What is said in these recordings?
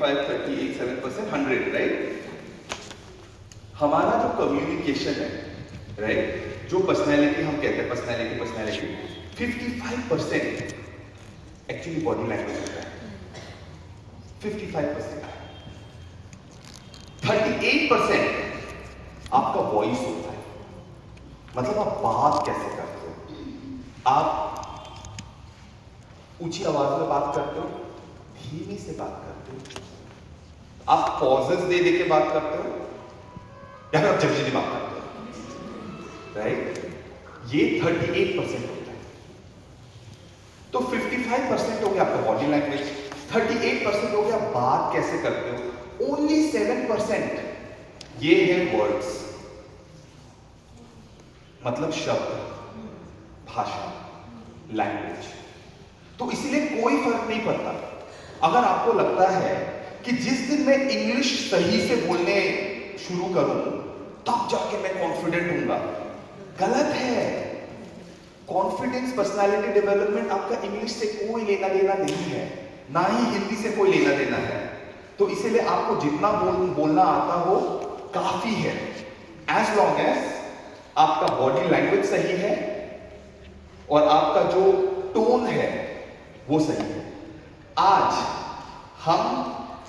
55, 38, 7%, 100, right? हमारा जो communication है, राइट, जो पर्सनैलिटी हम कहते हैं, पर्सनैलिटी 55% एक्चुअली बॉडी लैंग्वेज होता है। 55%। 38% आपका वॉइस होता है, मतलब आप बात कैसे करते हो। आप ऊंची आवाज में बात करते हो, धीमी से बात करते हो, आप पॉजेस दे दे के बात करते हो, या फिर आप जल्दी बात करते हो, राइट? ये 38% होता है। तो 55% हो गया आपका बॉडी लैंग्वेज, 38% हो गया बात कैसे करते हो, ओनली 7% ये है वर्ड्स, मतलब शब्द, भाषा, लैंग्वेज। तो इसीलिए कोई फर्क नहीं पड़ता अगर आपको लगता है कि जिस दिन मैं इंग्लिश सही से बोलने शुरू करूं तब जाके मैं कॉन्फिडेंट हूंगा। गलत है। कॉन्फिडेंस, पर्सनालिटी डेवलपमेंट आपका इंग्लिश से कोई लेना देना नहीं है, ना ही हिंदी से कोई लेना देना है। तो इसीलिए आपको जितना बोलना आता हो काफी है, एज लॉन्ग एज आपका बॉडी लैंग्वेज सही है और आपका जो टोन है वो सही है। आज हम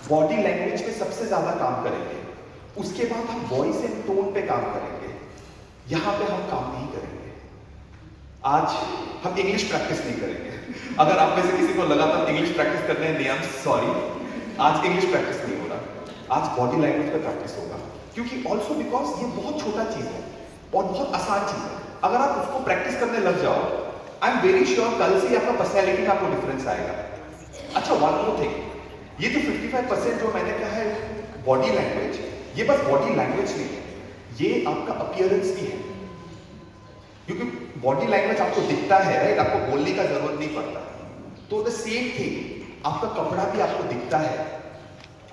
बॉडी लैंग्वेज पे सबसे ज्यादा काम करेंगे, उसके बाद हम वॉइस एंड टोन पे काम करेंगे। यहां पे हम काम नहीं करेंगे। आज हम इंग्लिश प्रैक्टिस नहीं करेंगे। अगर आप में से किसी को लगा था इंग्लिश प्रैक्टिस करने हैं, आई एम सॉरी, आज इंग्लिश प्रैक्टिस नहीं हो रहा, आज बॉडी लैंग्वेज पे प्रैक्टिस होगा। क्योंकि ऑल्सो बिकॉज ये बहुत छोटा चीज है और बहुत आसान चीज है। अगर आप उसको प्रैक्टिस करने लग जाओ, आई एम वेरी श्योर कल से आपका पर्सनैलिटी में आपको डिफरेंस आएगा। अच्छा, वन मोर थिंग, ये जो 55% जो मैंने कहा है बॉडी लैंग्वेज, ये बस बॉडी लैंग्वेज नहीं है, ये आपका अपीयरेंस भी है। क्योंकि बॉडी लैंग्वेज आपको दिखता है, राइट, आपको बोलने का जरूरत नहीं पड़ता। तो द सेम थिंग, आपका कपड़ा भी आपको दिखता है,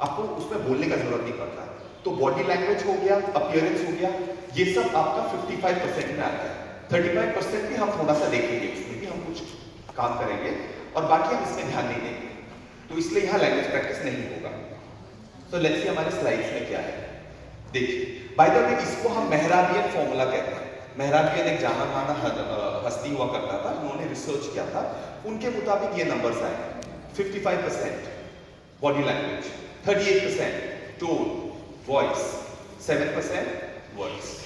आपको उसमें बोलने का जरूरत नहीं पड़ता। तो बॉडी लैंग्वेज हो गया, अपीयरेंस हो गया, ये सब आपका 55% में आता है। 35% भी हम थोड़ा सा देखेंगे, उसमें भी हम कुछ काम करेंगे और बाकी हम इसमें ध्यान नहीं देंगे। तो इसलिए यहाँ लैंग्वेज प्रैक्टिस नहीं होगा। तो लेट्स सी हमारे स्लाइड्स में क्या है, देखिए। बाय द वे, इसको हम मेहराबियन फॉर्मूला कहते हैं। मेहराबियन एक जाना माना हस्ती हुआ करता था, उन्होंने रिसर्च किया था, उनके मुताबिक ये नंबर्स आए। 55% body language, 38% tone, voice, 7% words.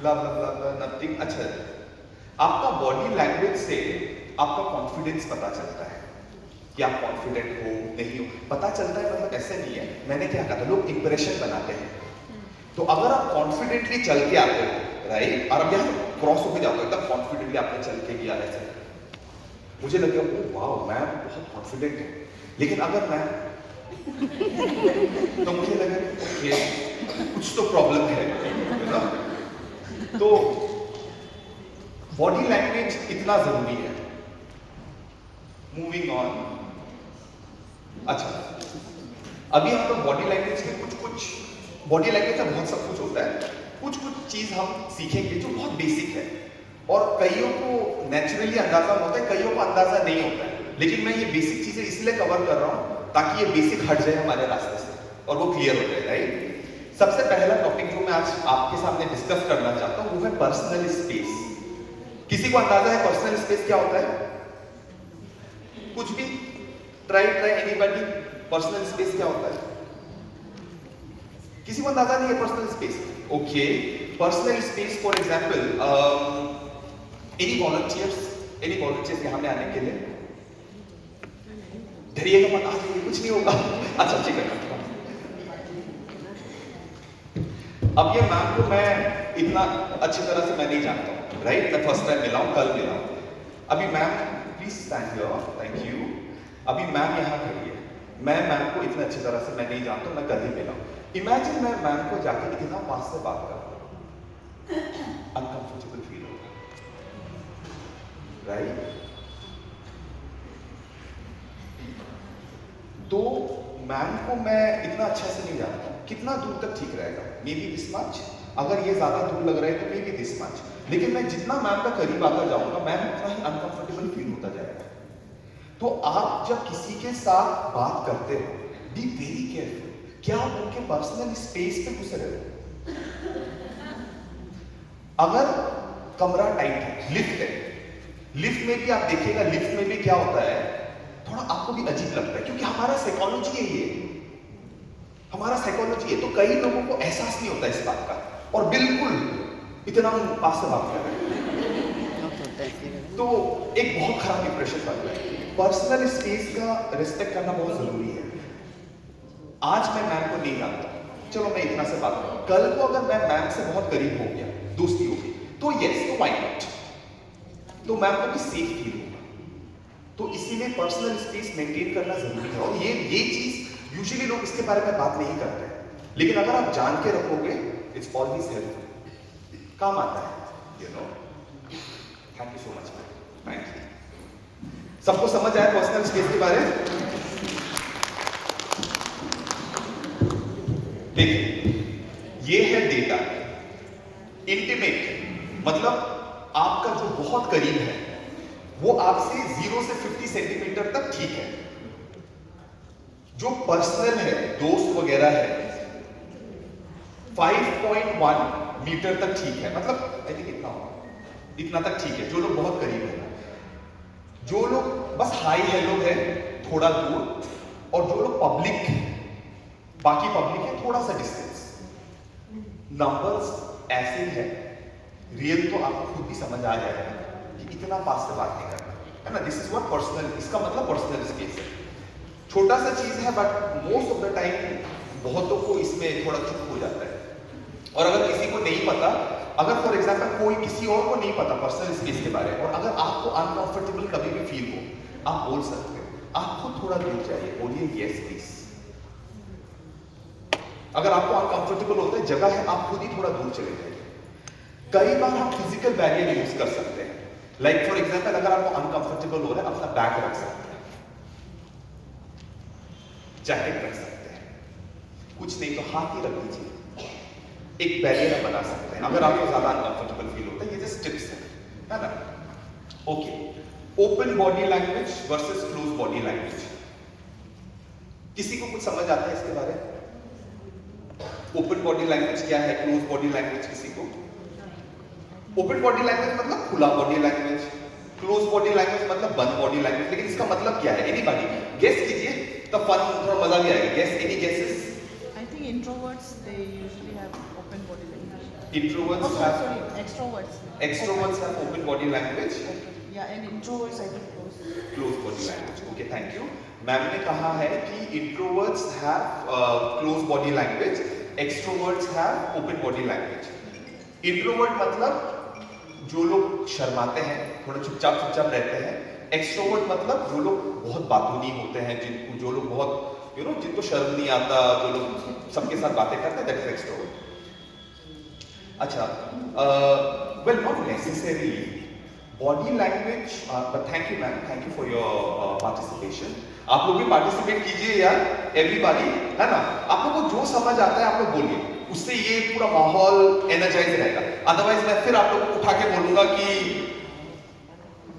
Bla bla bla bla nothing. अच्छा, आपका बॉडी लैंग्वेज से आपका कॉन्फिडेंस पता चलता है कि आप कॉन्फिडेंट हो नहीं हो, पता चलता है। मतलब ऐसे नहीं है, मैंने क्या कहा था, लोग इंप्रेशन बनाते हैं। तो अगर आप कॉन्फिडेंटली चल के आते हो, राइट, और अब यहाँ क्रॉस होके जाते हो, एकदम कॉन्फिडेंटली आपने चल के गया ऐसे, मुझे लगे ओ वाह मैं बहुत कॉन्फिडेंट हूँ। लेकिन अगर मैं तो मुझे लगा ओके कुछ तो प्रॉब्लम है ना। तो बॉडी लैंग्वेज इतना जरूरी है। Moving on. अच्छा, अभी हम लोग बॉडी लैंग्वेज के कुछ बॉडी लैंग्वेज का बहुत सब कुछ होता है, कुछ चीज हम सीखेंगे जो बहुत बेसिक है और कईयों को नेचुरली अंदाजा होता है, कईयों को अंदाजा नहीं होता है। लेकिन मैं ये बेसिक चीजें इसलिए कवर कर रहा हूं ताकि ये बेसिक हट जाए हमारे रास्ते से और वो क्लियर हो जाए, राइट। सबसे पहला टॉपिक जो मैं आज आपके सामने डिस्कस करना चाहता हूं वो है पर्सनल स्पेस। किसी को अंदाजा है पर्सनल स्पेस क्या होता है? कुछ भी ट्राई एनीबॉडी, पर्सनल स्पेस क्या होता है? किसी को अंदाजा नहीं है personal space? Okay, personal space for example, any volunteers यहां में आने के लिए? डरिएगा मत, आज कुछ नहीं होगा। अच्छा ठीक है। अब ये मैम को मैं इतना अच्छी तरह से मैं नहीं जानता हूँ, राइट, मैं फर्स्ट टाइम मिला हूँ, कल मिला हूँ। अभी ma'am please stand here, thank you. अभी मैम यहाँ खड़ी है, मैं मैम को इतना अच्छी तरह से मैं नहीं जानता हूँ, मैं कल ही मिला हूँ। इमेजिन मैं मैम को जाके इतना पास से बात कर रहा हूँ, अनकंफर्टेबल फील होगा, राइट। तो मैम को मैं इतना अच्छा से नहीं जानता हूँ, कितना दूर तक ठीक रहेगा? मे बी दिस मच, अगर ये ज्यादा दूर लग रहा है तो मे बी दिस मच। लेकिन मैं जितना मैम का करीब आकर जाऊंगा मैम उतना ही अनकंफर्टेबल फील होता जाएगा। तो आप जब किसी के साथ बात करते हो, बी वेरी केयरफुल, क्या आप उनके पर्सनल स्पेस पे घुस रहे हो? अगर कमरा टाइट है, लिफ्ट है, लिफ्ट में भी आप देखिएगा, लिफ्ट में भी क्या होता है, थोड़ा आपको भी अजीब लगता है, क्योंकि हमारा साइकोलॉजी है ये, हमारा साइकोलॉजी है। तो कई लोगों को एहसास नहीं होता इस बात का, और बिल्कुल इतना पास से बात कर रहे हैं, तो एक बहुत खराब इंप्रेशन बनता है। पर्सनल स्पेस का रिस्पेक्ट करना बहुत जरूरी है। आज मैं मैम को नहीं जानता, चलो मैं इतना से बात करूं, कल को अगर मैं मैम से बहुत करीब हो गया, दोस्ती हो गई, तो यस, तो व्हाई नॉट, तो मैम को भी सेफ फील होगा। तो इसीलिए पर्सनल स्पेस मेंटेन करना जरूरी है, और ये चीज यूजुअली लोग इसके बारे में बात नहीं करते हैं, लेकिन अगर आप जान के रखोगे, इट्स ऑलवेज हेल्पफुल, काम आता है, you know. Thank you so much, thank you. सबको समझ आया पर्सनल स्पेस के बारे में? देखिए, ये है डेटा। इंटीमेट मतलब आपका जो बहुत करीब है, वो आपसे 0 से 50 सेंटीमीटर तक ठीक है। जो पर्सनल है, दोस्त वगैरह है, 5.1 मीटर तक ठीक है, मतलब आई थिंक इतना तक ठीक है, जो लोग बहुत करीब है। जो लोग बस हाई हेलो है थोड़ा दूर, और जो लोग पब्लिक, बाकी पब्लिक है थोड़ा सा डिस्टेंस। नंबर्स ऐसे ही है, रियल तो आपको खुद भी समझ आ जाएगा कि इतना पास से बात नहीं करना है ना। दिस इज व्हाट पर्सनल, इसका मतलब पर्सनल स्पेस है। छोटा सा चीज है, but most of the time बहुतों को इसमें थोड़ा चुप हो जाता है। और अगर किसी को नहीं पता, अगर फॉर एग्जाम्पल कोई किसी और को नहीं पता पर्सनल स्पेस के बारे में, और अगर आपको अनकंफर्टेबल कभी भी फील हो, आप बोल सकते हो, आप खुद थोड़ा दूर जाइए, बोलिए यस प्लीज। अगर आपको अनकंफर्टेबल होता है, जगह है, आप खुद ही थोड़ा दूर चले जाइए। कई बार हम फिजिकल बैरियर यूज कर सकते हैं, लाइक फॉर एग्जाम्पल अगर आपको अनकंफर्टेबल हो रहा है, अपना बैग रख सकते हैं, जैकेट रख सकते हैं, कुछ नहीं तो हाथ ही रख दीजिए, एक बैरियर बना सकते हैं अगर आपको ज्यादा अनकंफर्टेबल फील होता है। ये जस्ट टिप्स है ना। Okay, open body language versus close body language, किसी को कुछ समझ आता है इसके बारे में? ओपन बॉडी लैंग्वेज क्या है, क्लोज बॉडी लैंग्वेज किसी को? ओपन बॉडी लैंग्वेज मतलब खुला body language, close body language मतलब बंद बॉडी लैंग्वेज। लेकिन इसका मतलब क्या है? एनीबॉडी गेस कीजिए, तो फन थोड़ा मजा भी आएगा। Guess, any guesses? I think introverts, they usually have open body language. Introverts Oh, have sorry, extroverts. extroverts have open body language, Open. Yeah, and introverts I think close. close body language. Okay, thank you. Ma'am ने कहा है कि introverts have close body language, extroverts have open body language. Introvert मतलब जो लोग शर्माते हैं, थोड़ा चुपचाप रहते हैं। एक्सट्रोवर्ट मतलब जो लोग बहुत बातूनी होते हैं, जिनको जो लोग बहुत जिनको शर्म नहीं आता, जो लोग सबके साथ बातें करते हैं, दैट इज एक्सट्रोवर्ट। अच्छा, well not necessarily body language, but thank you ma'am, thank you for your participation. आप लोग भी पार्टिसिपेट कीजिए यार, एवरीबॉडी, है ना। आप लोगों को जो समझ आता है आप लोग बोलिए, उससे ये पूरा माहौल एनर्जाइज रहेगा। अदरवाइज मैं फिर आप लोगों को उठा के बोलूंगा कि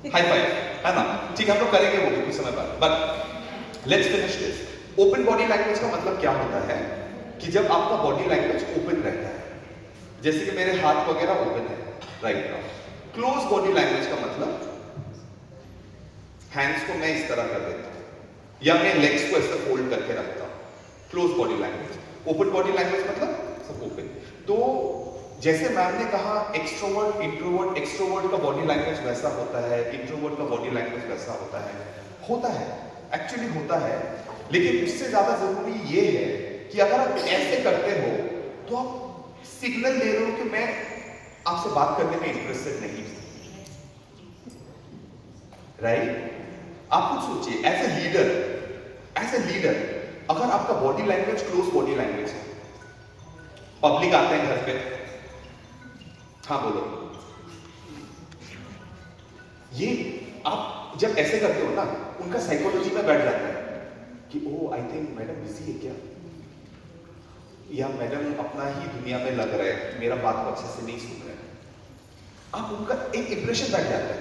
हाई फाइव, है ना। ठीक है, हम लोग करेंगे वो भी कुछ समय बाद, but let's finish this. Open body language का मतलब क्या होता है कि जब आपका बॉडी लैंग्वेज ओपन रहता है, जैसे कि मेरे हाथ वगैरह ओपन है right now. Close body language का मतलब हैंड्स को मैं इस तरह कर देता हूं, या मैं लेग्स को ऐसे फोल्ड करके रखता हूं। Close body language. Open body language मतलब सब ओपन। तो जैसे मैम ने कहा, एक्सट्रोवर्ट, इंट्रोवर्ट, एक्सट्रोवर्ट का बॉडी लैंग्वेज वैसा होता है, इंट्रोवर्ट का बॉडी लैंग्वेज वैसा होता है, एक्चुअली होता है। लेकिन उससे ज्यादा जरूरी ये है कि अगर आप ऐसे करते हो तो आप सिग्नल दे रहे हो कि मैं आपसे बात करने में इंटरेस्टेड नहीं हूं, राइट? आप खुद सोचिए, एज ए लीडर अगर आपका body language close body language है, पब्लिक आते हैं घर पे, हाँ बोलो, ये आप जब ऐसे करते हो ना, उनका साइकोलॉजी में बैठ जाता है कि ओ आई थिंक मैडम बिजी है क्या, या मैडम अपना ही दुनिया में लग रहे हैं, मेरा बात को अच्छे से नहीं सुन रहे हैं। आप उनका एक इंप्रेशन बैठ जाता है।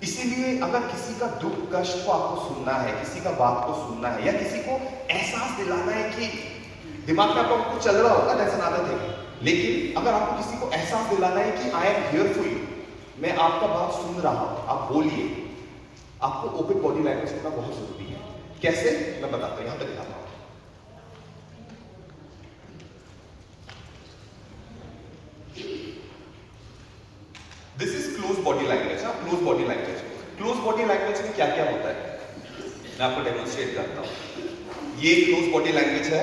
इसीलिए अगर किसी का दुख कष्ट को आपको सुनना है, किसी का बात को सुनना है, या किसी को एहसास दिलाना है कि दिमाग में आपको कुछ चल रहा होगा, दैट्स एन अदर थिंग, लेकिन अगर आपको किसी को एहसास दिलाना है कि I am here for you, मैं आपका बात सुन रहा हूं, आप बोलिए, आपको ओपन बॉडी लैंग्वेज करना बहुत जरूरी है। कैसे, मैं बताता हूं, यहां पे दिखाता हूं। This is close body language. Close body language, close body language में क्या क्या होता है मैं आपको डेमोन्स्ट्रेट करता हूं। ये क्लोज बॉडी लैंग्वेज है।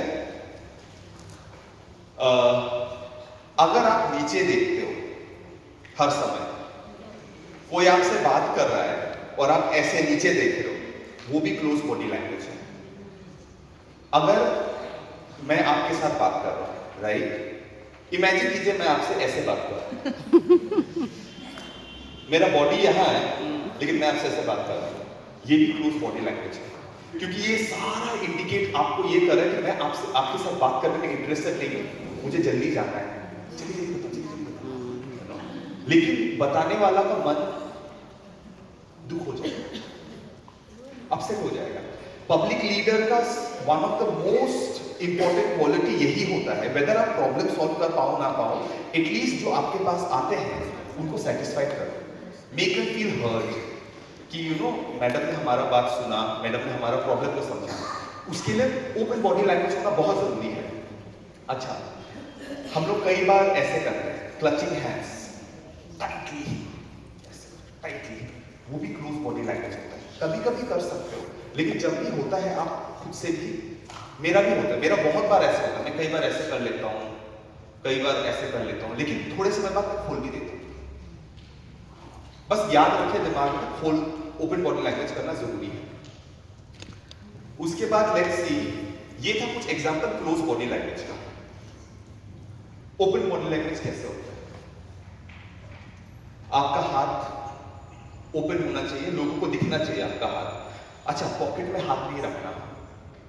अगर आप नीचे देखते हो हर समय, कोई आपसे बात कर रहा है और आप ऐसे नीचे देख रहे हो, वो भी क्लोज बॉडी लैंग्वेज है। अगर मैं आपके साथ बात कर रहा हूं, राइट, इमेजिन कीजिए मैं आपसे ऐसे बात कर रहा हूं, मेरा बॉडी यहां है लेकिन मैं आपसे ऐसे बात कर रहा हूं, ये भी क्लोज बॉडी लैंग्वेज है, क्योंकि ये सारा इंडिकेट आपको ये कर रहा है कि मैं आपसे आपके साथ बात करने में इंटरेस्टेड नहीं हूं, मुझे जल्दी जाना है, चलिए लेकिन बताने वाला का मन दुख हो जाएगा, अपसेट हो जाएगा। पब्लिक लीडर का one of the most important quality यही होता है, वेदर आप प्रॉब्लम सॉल्व कर पाओ ना पाओ, एटलीस्ट जो आपके पास आते हैं उनको सेटिस्फाइड करो, मेक देम फील हर्ड कि यू नो मैडम ने हमारा बात सुना, मैडम ने हमारा प्रॉब्लम को समझा। उसके लिए ओपन बॉडी लैंग्वेज होना बहुत जरूरी है। अच्छा, हम लोग कई बार ऐसे करते हैं, क्लचिंग हैंड्स टाइटली, टाइटली, वो भी क्लोज बॉडी लैंग्वेज होता है। कभी कभी कर सकते हो, लेकिन जब भी होता है आप खुद से भी, मेरा भी होता है, मेरा बहुत बार ऐसा होता है, मैं कई बार ऐसे कर लेता हूँ, कई बार ऐसे कर लेता हूँ, लेकिन थोड़े समय बाद मैं खोल भी देता हूँ। बस याद रखें दिमाग में, खोल ओपन बॉडी लैंग्वेज करना जरूरी है। उसके बाद लेट्स सी, ये था कुछ एग्जांपल क्लोज बॉडी लैंग्वेज का। ओपन बॉडी लैंग्वेज कैसे होता है? आपका हाथ ओपन होना चाहिए, लोगों को दिखना चाहिए आपका हाथ। अच्छा, पॉकेट में हाथ नहीं रखना,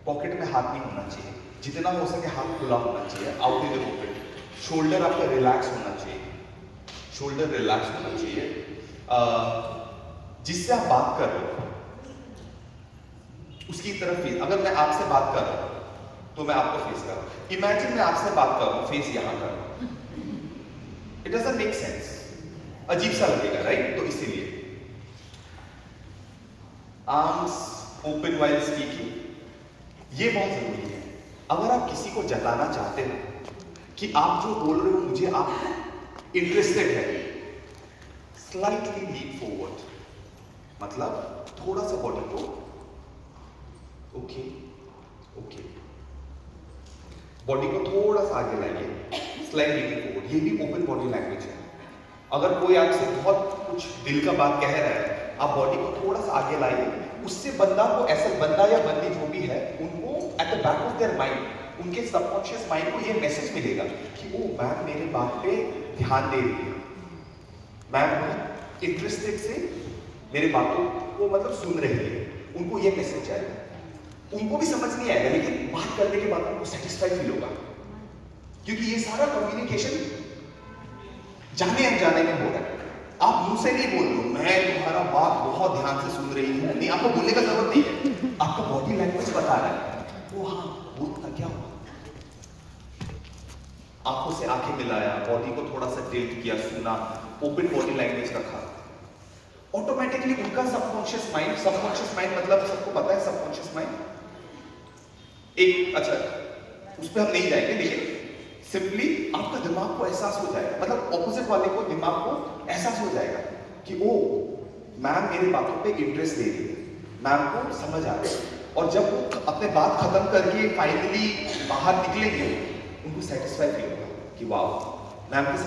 पॉकेट में हाथ नहीं होना चाहिए, जितना हो सके हाथ खुला होना चाहिए, out in the pocket. Shoulder आपका रिलैक्स होना चाहिए, शोल्डर रिलैक्स होना चाहिए। जिससे आप बात कर रहे हो उसकी तरफ फेस, अगर मैं आपसे बात कर रहा हूं तो मैं आपको फेस कर रहा हूं। इमेजिन मैं आपसे बात कर रहा हूं, फेस यहां कर रहा हूं, इट डजंट मेक सेंस, अजीब सा लगेगा, राइट? तो इसीलिए आर्म्स ओपन व्हाइल स्पीकिंग, ये बहुत जरूरी है। अगर आप किसी को जताना चाहते हो कि आप जो बोल रहे हो मुझे आप इंटरेस्टेड है, स्लाइटली लीन फॉरवर्ड, मतलब थोड़ा सा बॉडी को ओके ओके, बॉडी को थोड़ा सा आगे लाइए, स्लाइटली लीन फॉरवर्ड, ये भी ओपन बॉडी लैंग्वेज है। अगर कोई आपसे बहुत कुछ दिल का बात कह रहा है, आप बॉडी को थोड़ा सा आगे लाइए, उससे बंदा को, ऐसा बंदा या बंदी जो भी है, उनको at the back of their mind, उनके सबकॉन्शियस माइंड को ये मैसेज मिलेगा कि ओ मैम मेरे बात पे ध्यान दे रही है, मैम बहुत इंटरेस्टेड से मेरे बातों को मतलब सुन रही है, उनको ये मैसेज जाएगा। उनको भी समझ नहीं आएगा, लेकिन बात करने के बाद उनको सेटिस्फाई फील होगा, क्योंकि ये सारा कम्युनिकेशन जाने अनजाने में हो रहा है। आप मुंह से नहीं बोल रहे हो मैं तुम्हारा बात बहुत ध्यान से सुन रही हूं, नहीं, आपको बोलने का जरूरत नहीं है, आपका बॉडी लैंग्वेज बता रहा है वो हाँ बोलता क्या हुआ, आंखों से आंखें मिलाया, बॉडी को थोड़ा सा टिल्ट किया, सुना, ओपन बॉडी लैंग्वेज रखा, ऑटोमेटिकली उनका सबकॉन्शियस माइंड मतलब सबको पता है सबकॉन्शियस माइंड एक, अच्छा उस पर हम नहीं जाएंगे, लेकिन सिंपली आपका दिमाग को एहसास हो जाएगा, मतलब ऑपोजिट वाले को दिमाग को एहसास हो जाएगा कि ओ मैम मेरी बातों पे इंटरेस्ट दे रही है, मैम को समझ आ रही है। और जब वो अपने बात खत्म करके फाइनली बाहर निकलेंगे, उनको सेटिस्फाई फील होगा कि वाह मैम के साथ